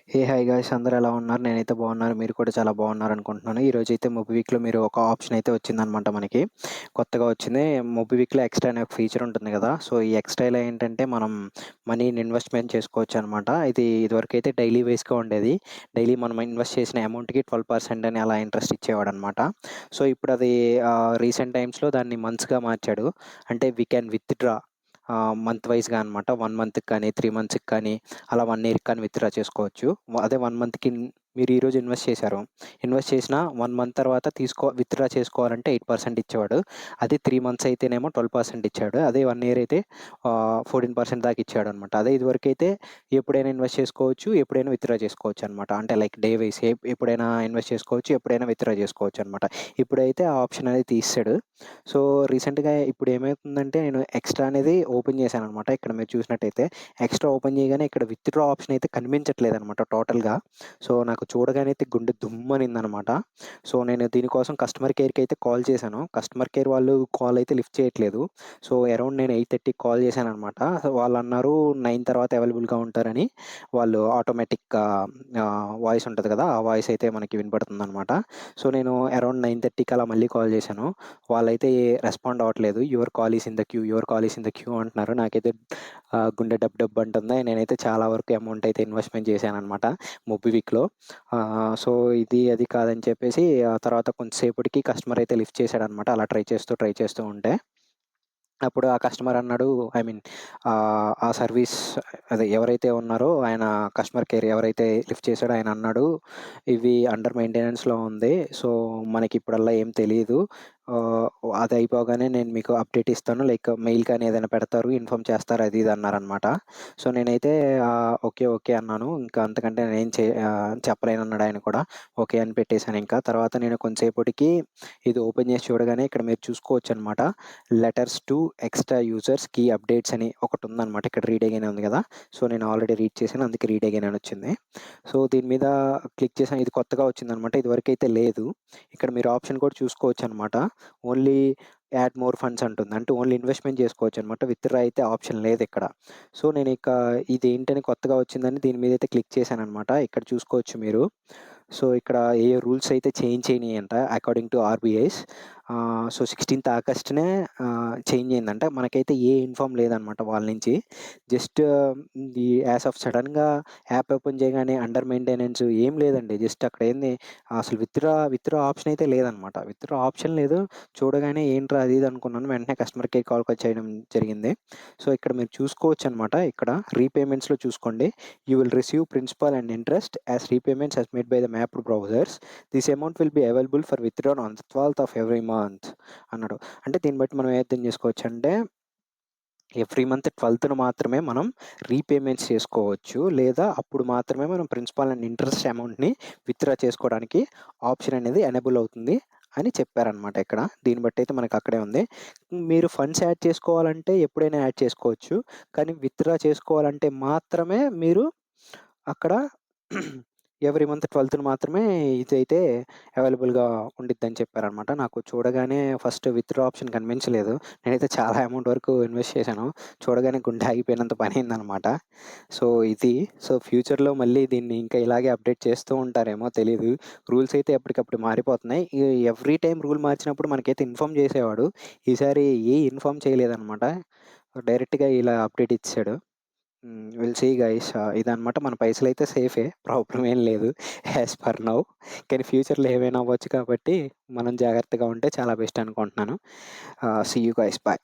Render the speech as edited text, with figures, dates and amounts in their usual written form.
Hi guys, అందరూ ఎలా ఉన్నారు? నేనైతే బాగున్నాను. మీరు కూడా చాలా బాగున్నారనుకుంటున్నాను. ఈరోజైతే మొబిక్విక్‌లో మీరు ఒక ఆప్షన్ అయితే వచ్చిందనమాట మనకి. కొత్తగా వచ్చింది. మొబిక్విక్‌లో ఎక్స్ట్రా అనే ఒక ఫీచర్ ఉంటుంది కదా! సో, ఈ ఎక్స్ట్రాలో ఏంటంటే మనం మనీని ఇన్వెస్ట్‌మెంట్ చేసుకోవచ్చనమాట. ఇదివరకైతే డైలీ వేస్‌గా ఉండేది. డైలీ మనం ఇన్వెస్ట్ చేసిన అమౌంట్‌కి 12% అని అలా ఇంట్రెస్ట్ ఇచ్చేవాడనమాట. సో, ఇప్పుడది రీసెంట్ టైమ్స్‌లో దాన్ని మంత్స్‌గా మార్చాడు. అంటే వి క్యాన్ విత్‌డ్రా మంత్ వైస్‌గా అనమాట. 1 మంత్‌కి కానీ, 3 మంత్స్‌కి కానీ, అలా 1 ఇయర్‌కి కానీ విత్‌డ్రా చేసుకోవచ్చు. అదే 1 మంత్‌కి మీరు ఈరోజు ఇన్వెస్ట్ చేశారు. ఇన్వెస్ట్ చేసిన 1 మంత్ తర్వాత విత్‌డ్రా చేసుకోవాలంటే 8% ఇచ్చేవాడు. అదే 3 మంత్స్ అయితేనేమో 12% ఇచ్చాడు. అదే 1 ఇయర్ అయితే 14% దాకా ఇచ్చాడనమాట. అదే ఇదివరకైతే ఎప్పుడైనా ఇన్వెస్ట్ చేసుకోవచ్చు, ఎప్పుడైనా విత్‌డ్రా చేసుకోవచ్చనమాట. అంటే లైక్ డే వైస్ ఎప్పుడైనా ఇన్వెస్ట్ చేసుకోవచ్చు, ఎప్పుడైనా విత్‌డ్రా చేసుకోవచ్చనమాట. ఇప్పుడైతే ఆ ఆప్షన్ అనేది తీసేసాడు. సో, రీసెంట్‌గా ఇప్పుడు ఏమైతుందంటే నేను ఎక్స్ట్రా అనేది ఓపెన్ చేశాననమాట. ఇక్కడ మీరు చూసినట్టయితే ఎక్స్ట్రా ఓపెన్ చేయగానే ఇక్కడ విత్‌డ్రా ఆప్షన్ అయితే కనిపించట్లేదనమాట టోటల్‌గా. సో, నాకు చూడగానే అయితే గుండె దుమ్మనిందనమాట. సో, నేను దీనికోసం కస్టమర్ కేర్‌కి అయితే కాల్ చేశాను. కస్టమర్ కేర్ వాళ్ళు కాల్ అయితే లిఫ్ట్ చేయట్లేదు. సో, అరౌండ్ నేను 8:30కి కాల్ చేశాననమాట. సో, వాళ్ళన్నారు 9 తర్వాత అవైలబుల్‌గా ఉంటారని. వాళ్ళు ఆటోమేటిక్ వాయిస్ ఉంటది కదా! ఆ వాయిస్ అయితే మనకి వినపడుతుందనమాట. సో, నేను అరౌండ్ 9:30కి అలా మళ్ళీ కాల్ చేశాను. వాళ్ళైతే రెస్పాండ్ అవ్వట్లేదు. Your call is in the queue, your call is in the queue అంటున్నారు. నాకైతే గుండె డబ్ డబ్ అంటుంది. నేనైతే చాలా వరకు అమౌంట్ అయితే ఇన్వెస్ట్‌మెంట్ చేశాననమాట మొబిక్విక్‌లో. సో, ఇది అది కాదని చెప్పేసి ఆ తర్వాత కొంతసేపటికి కస్టమర్ అయితే లిఫ్ట్ చేశాడనమాట. అలా ట్రై చేస్తూ ఉంటే. అప్పుడు ఆ కస్టమర్ అన్నాడు, ఐ మీన్ ఆ సర్వీస్ అదే ఎవరైతే ఉన్నారో ఆయన కస్టమర్ కేర్ ఎవరైతే లిఫ్ట్ చేసాడో ఆయన అన్నాడు, "ఇవి అండర్ మెయింటెనెన్స్‌లో ఉంది. సో, మనకిప్పుడల్లా ఏం తెలీదు. ఆహ్, అది అయిపోగానే నేను మీకు అప్డేట్ ఇస్తాను. లైక్ మెయిల్ కానీ ఏదైనా పెడతారు, ఇన్ఫార్మ్ చేస్తారు" అది ఇది అన్నారనమాట. సో, నేనైతే ఓకే, ఓకే అన్నాను. ఇంకా అంతకంటే నేనేం చెప్పలేనన్నాడు ఆయన కూడా. ఓకే అని పెట్టేసానింకా. తర్వాత నేను కొంతసేపటికి ఇది ఓపెన్ చేసి చూడగానే ఇక్కడ మీరు చూసుకోవచ్చనమాట. Letters to extra users key updates అని ఒకటుందనమాట. ఇక్కడ రీడ్ అగైన్ ఉంది గదా! సో, నేను ఆల్రెడీ రీడ్ చేశాను. అందుకే రీడ్ అగైన్ అనొచ్చింది. సో, దీని మీద క్లిక్ చేశాను. ఇది కొత్తగా వచ్చిందనమాట. ఇదివరకైతే లేదు. ఇక్కడ మీరు ఆప్షన్ కూడా చూసుకోవచ్చనమాట. ఓన్లీ యాడ్ మోర్ ఫండ్స్ అంటుంది. అంటే ఓన్లీ ఇన్వెస్ట్‌మెంట్ చేసుకోవచ్చనమాట. విత్‌డ్రా అయితే ఆప్షన్ లేదిక్కడ. సో, నేనిక ఇదేంటని కొత్తగా వచ్చిందని దీని మీదైతే క్లిక్ చేశాననమాట. ఇక్కడ చూసుకోవచ్చు మీరు. సో, ఇక్కడ ఏ రూల్స్ అయితే చేంజ్ అయినాయంట అకార్డింగ్ టు ఆర్‌బీఐస్. సో, 16థ్ ఆగస్ట్‌నే చేంజ్ అయిందంట. మనకైతే ఏ ఇన్ఫార్మ్ లేదనమాట వాళ్ళ నుంచి. జస్ట్ ఈ యాస్ ఆఫ్ సడెన్‌గా యాప్ ఓపెన్ చేయగానే అండర్ మెయింటెనెన్స్ ఏం లేదండి. జస్ట్ అక్కడ ఏంది అసలు విత్‌డ్రా ఆప్షన్ అయితే లేదనమాట. విత్‌డ్రా ఆప్షన్ లేదు. చూడగానే ఏంట్రా అది ఇది అనుకున్నాను. వెంటనే కస్టమర్ కేర్ కాల్‌కి చేయడం జరిగింది. సో, ఇక్కడ మీరు చూసుకోవచ్చనమాట. ఇక్కడ రీపేమెంట్స్‌లో చూసుకోండి. You will receive principal and interest as repayments as made by the mapped browsers. This amount will be available for withdrawn on the 12థ్ ఆఫ్ ఎవ్రీ మంత్ అన్నాడు. అంటే దీన్ని బట్టి మనం ఏ అర్థం చేసుకోవచ్చంటే ఎవ్రీ మంత్ 12థ్‌న మాత్రమే మనం రీపేమెంట్స్ చేసుకోవచ్చు. లేదా అప్పుడు మాత్రమే మనం ప్రిన్సిపల్ అండ్ ఇంట్రెస్ట్ అమౌంట్‌ని విత్‌డ్రా చేసుకోవడానికి ఆప్షన్ అనేది ఎనేబుల్ అవుతుంది అని చెప్పారనమాట ఇక్కడ. దీన్ని బట్టయితే మనకు అక్కడే ఉంది. మీరు ఫండ్స్ యాడ్ చేసుకోవాలంటే ఎప్పుడైనా యాడ్ చేసుకోవచ్చు. కానీ విత్‌డ్రా చేసుకోవాలంటే మాత్రమే మీరు అక్కడ ఎవ్రీ మంత్ 12థ్‌న మాత్రమే ఇదైతే అవైలబుల్‌గా ఉండిద్దని చెప్పారనమాట. నాకు చూడగానే ఫస్ట్ విత్‌డ్రా ఆప్షన్ కనిపించలేదు. నేనైతే చాలా అమౌంట్ వరకు ఇన్వెస్ట్ చేశాను. చూడగానే గుండె ఆగిపోయినంత పనయిందనమాట. సో, ఇది. సో, ఫ్యూచర్‌లో మళ్ళీ దీన్ని ఇంకా ఇలాగే అప్డేట్ చేస్తూ ఉంటారేమో తెలీదు. రూల్స్ అయితే ఎప్పటికప్పుడు మారిపోతున్నాయి. ఎవ్రీ టైమ్ రూల్ మార్చినప్పుడు మనకైతే ఇన్ఫార్మ్ చేసేవాడు. ఈసారి ఇన్ఫార్మ్ చేయలేదనమాట. డైరెక్ట్‌గా ఇలా అప్డేట్ ఇచ్చేసాడు. Will see guys. ఇదనమాట మన పైసలైతే సేఫే. ప్రాబ్లమ్ ఏం లేదు. As per now. కానీ ఫ్యూచర్‌లో ఏమైనా అవ్వచ్చు కాబట్టి మనం జాగ్రత్తగా ఉంటే చాలా బెస్ట్ అనుకుంటున్నాను. See you guys. బాయ్.